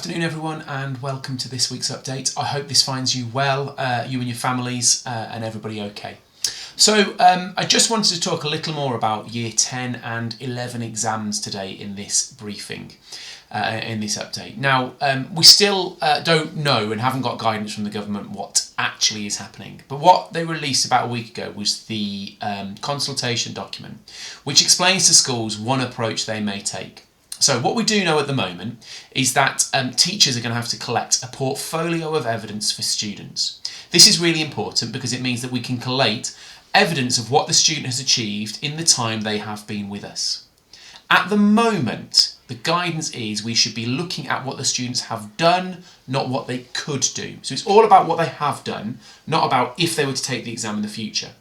afternoon everyone and welcome to this week's update. I hope this finds you well, you and your families and everybody okay. So I just wanted to talk a little more about year 10 and 11 exams today in this briefing, in this update. Now we still don't know and haven't got guidance from the government what actually is happening, but what they released about a week ago was the consultation document which explains to schools one approach they may take. So what we do know at the moment is that teachers are going to have to collect a portfolio of evidence for students. This is really important because it means that we can collate evidence of what the student has achieved in the time they have been with us. At the moment, the guidance is we should be looking at what the students have done, not what they could do. So it's all about what they have done, not about if they were to take the exam in the future.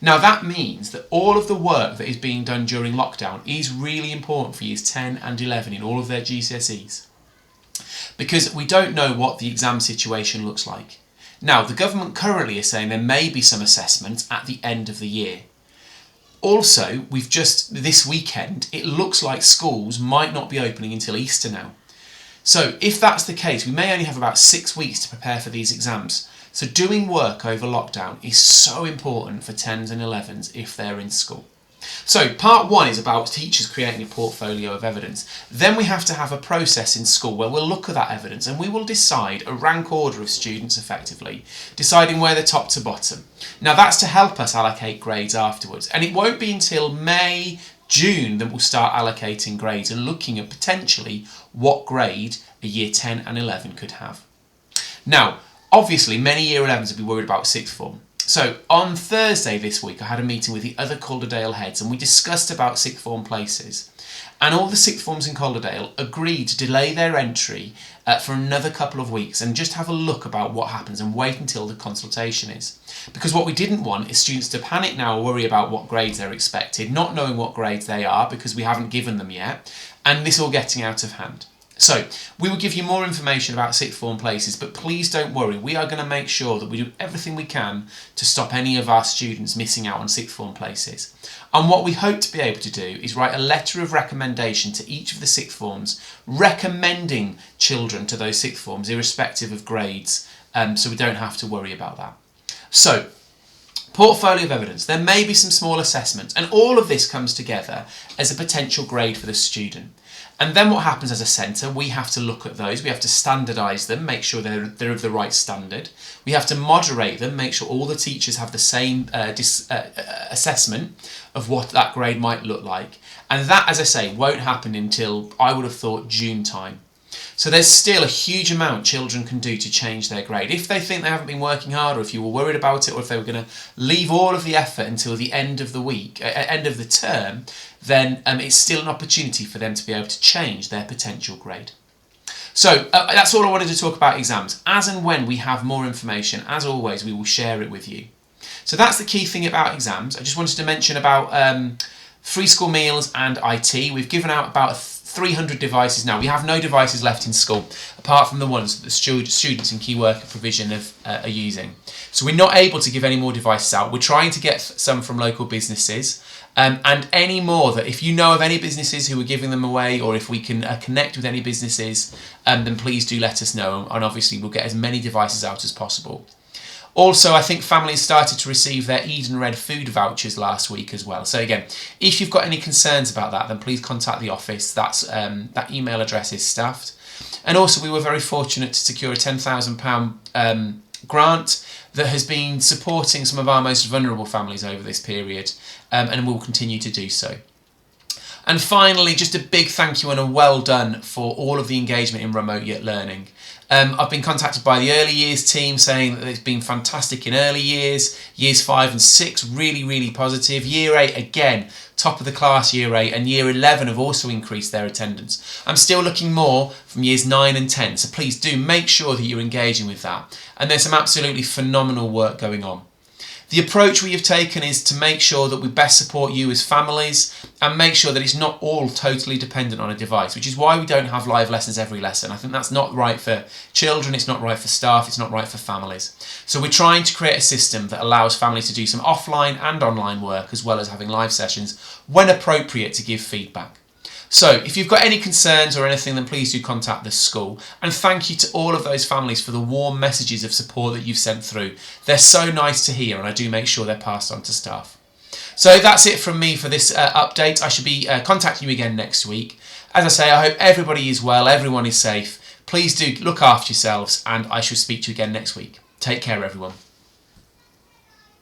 Now that means that all of the work that is being done during lockdown is really important for years 10 and 11 in all of their GCSEs, because we don't know what the exam situation looks like. Now the government currently is saying there may be some assessment at the end of the year. Also, we've just this weekend, it looks like schools might not be opening until Easter now. So if that's the case, we may only have about 6 weeks to prepare for these exams. So doing work over lockdown is so important for 10s and 11s if they're in school. So part one is about teachers creating a portfolio of evidence. Then we have to have a process in school where we'll look at that evidence and we will decide a rank order of students effectively, deciding where they're top to bottom. Now that's to help us allocate grades afterwards, and it won't be until May, June that we'll start allocating grades and looking at potentially what grade a year 10 and 11 could have. Now, obviously, many year 11s will be worried about sixth form. So on Thursday this week, I had a meeting with the other Calderdale heads and we discussed about sixth form places. And all the sixth forms in Calderdale agreed to delay their entry for another couple of weeks and just have a look about what happens and wait until the consultation is. Because what we didn't want is students to panic now or worry about what grades they're expected, not knowing what grades they are because we haven't given them yet, and this all getting out of hand. So, we will give you more information about sixth form places, but please don't worry, we are going to make sure that we do everything we can to stop any of our students missing out on sixth form places. And what we hope to be able to do is write a letter of recommendation to each of the sixth forms, recommending children to those sixth forms, irrespective of grades, so we don't have to worry about that. So, portfolio of evidence. There may be some small assessments, and all of this comes together as a potential grade for the student. And then what happens as a centre, we have to look at those, we have to standardise them, make sure they're of the right standard. We have to moderate them, make sure all the teachers have the same assessment of what that grade might look like. And that, as I say, won't happen until, I would have thought, June time. So there's still a huge amount children can do to change their grade. If they think they haven't been working hard, or if you were worried about it, or if they were going to leave all of the effort until the end of the week, end of the term, then it's still an opportunity for them to be able to change their potential grade. So that's all I wanted to talk about exams. As and when we have more information, as always, we will share it with you. So that's the key thing about exams. I just wanted to mention about free school meals and IT. We've given out about 300 devices now. We have no devices left in school apart from the ones that the students in key worker provision are using. So we're not able to give any more devices out. We're trying to get some from local businesses, and any more that if you know of any businesses who are giving them away, or if we can connect with any businesses, then please do let us know, and obviously we'll get as many devices out as possible. Also, I think families started to receive their Eden Red food vouchers last week as well. So again, if you've got any concerns about that, then please contact the office. That email address is staffed. And also, we were very fortunate to secure a £10,000 grant that has been supporting some of our most vulnerable families over this period, and will continue to do so. And finally, just a big thank you and a well done for all of the engagement in Remote Year Learning. I've been contacted by the early years team saying that it's been fantastic in early years, years 5 and 6, really, really positive. Year 8, again, top of the class year 8, and year 11 have also increased their attendance. I'm still looking more from years 9 and 10, so please do make sure that you're engaging with that. And there's some absolutely phenomenal work going on. The approach we have taken is to make sure that we best support you as families and make sure that it's not all totally dependent on a device, which is why we don't have live lessons every lesson. I think that's not right for children, it's not right for staff, it's not right for families. So we're trying to create a system that allows families to do some offline and online work as well as having live sessions when appropriate to give feedback. So if you've got any concerns or anything, then please do contact the school. And thank you to all of those families for the warm messages of support that you've sent through. They're so nice to hear, and I do make sure they're passed on to staff. So that's it from me for this update. I should be contacting you again next week. As I say, I hope everybody is well, everyone is safe. Please do look after yourselves, and I shall speak to you again next week. Take care, everyone.